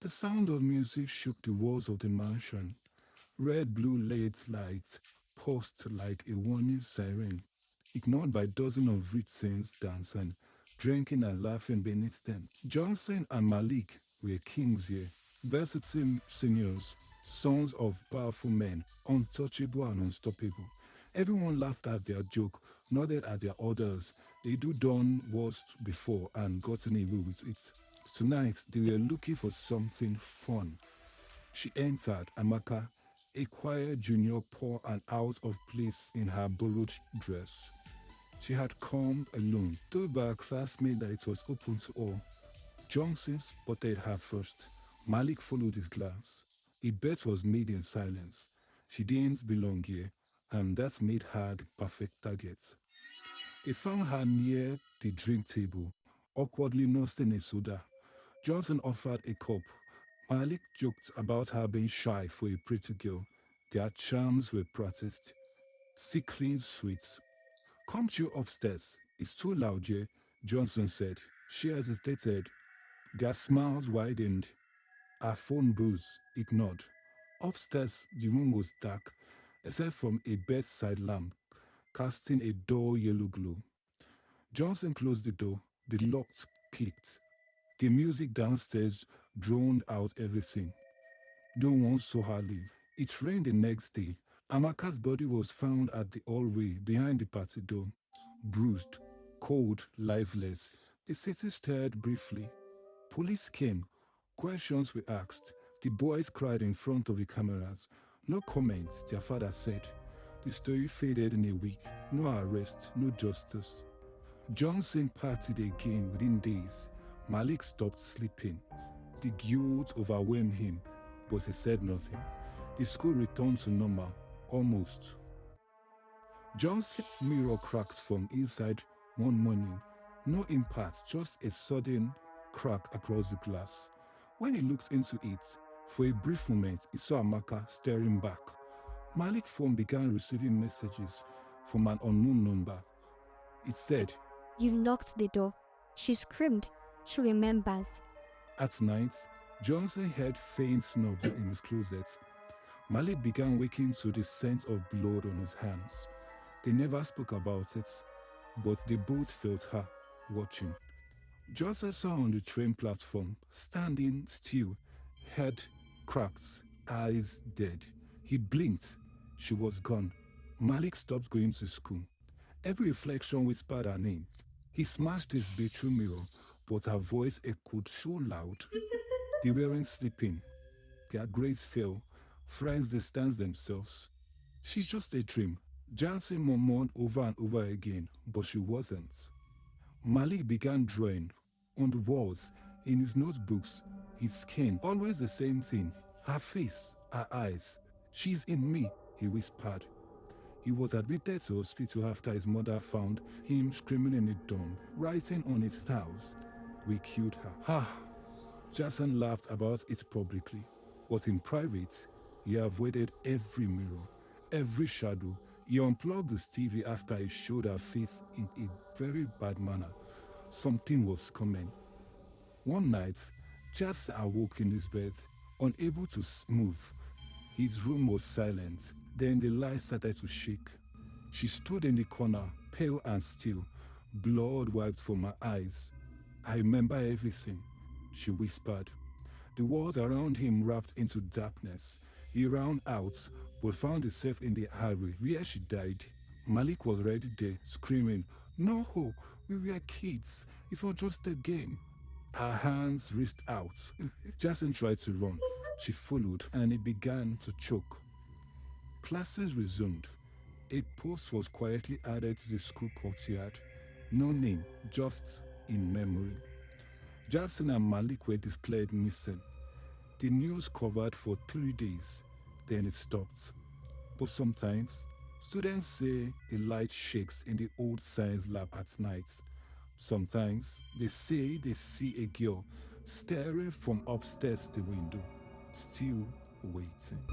The sound of music shook the walls of the mansion. Red blue LED lights pulsed like a warning siren, ignored by dozens of vixens dancing, drinking and laughing beneath them. Johnson and Malik were kings here, versatile seniors, sons of powerful men, untouchable and unstoppable. Everyone laughed at their joke, nodded at their orders. They do done worse before and gotten away with it. Tonight, they were looking for something fun. She entered Amaka, a quiet junior poor and out of place in her borrowed dress. She had come alone, told by her classmate that it was open to all. Johnson spotted her first. Malik followed his glance. A bet was made in silence. She didn't belong here, and that made her the perfect target. He found her near the drink table, awkwardly nursing a soda. Johnson offered a cup. Malik joked about her being shy for a pretty girl. Their charms were practiced, sickly sweet. Come to you upstairs. It's too loud here, Johnson said. She hesitated. Their smiles widened. Her phone buzzed, ignored. Upstairs, the room was dark, except from a bedside lamp casting a dull yellow glow. Johnson closed the door. The lock clicked. The music downstairs drowned out everything. No one saw her leave. It rained the next day. Amaka's body was found at the hallway behind the party door, bruised, cold, lifeless. The city stirred briefly. Police came. Questions were asked. The boys cried in front of the cameras. No comment, their father said. The story faded in a week. No arrest, no justice. Johnson partied again within days. Malik stopped sleeping. The guilt overwhelmed him, but he said nothing. The school returned to normal, almost. Johnson's mirror cracked from inside one morning. No impact, just a sudden crack across the glass. When he looked into it, for a brief moment, he saw Amaka staring back. Malik's phone began receiving messages from an unknown number. It said, "You locked the door." She screamed. She remembers. At night, Johnson heard faint snubs in his closet. Malik began waking to the scent of blood on his hands. They never spoke about it, but they both felt her watching. Johnson saw her on the train platform, standing still, head cracked, eyes dead. He blinked. She was gone. Malik stopped going to school. Every reflection whispered her name. He smashed his bedroom mirror, but her voice echoed so loud. They weren't sleeping. Their grades fell. Friends distanced themselves. She's just a dream. Johnson murmured over and over again, but she wasn't. Malik began drawing. On the walls, in his notebooks, his skin, always the same thing. Her face, her eyes. She's in me, he whispered. He was admitted to hospital after his mother found him screaming in the dawn, writing on his house, "We killed her." Jason laughed about it publicly, but in private, he avoided every mirror, every shadow. He unplugged his TV after he showed her face in a very bad manner. Something was coming. One night, Jason awoke in his bed, unable to move. His room was silent. Then the light started to shake. She stood in the corner, pale and still, blood wiped from her eyes. "I remember everything," she whispered. The walls around him wrapped into darkness. He ran out, but found himself in the highway where she died. Malik was already there, screaming, "No, we were kids. It was just a game." Her hands reached out. Jason tried to run. She followed, and he began to choke. Classes resumed. A post was quietly added to the school courtyard. No name, just in memory. Jason and Malik were declared missing. The news covered for 3 days, then it stopped. But sometimes, students say the light shakes in the old science lab at night. Sometimes, they say they see a girl staring from upstairs the window, still waiting.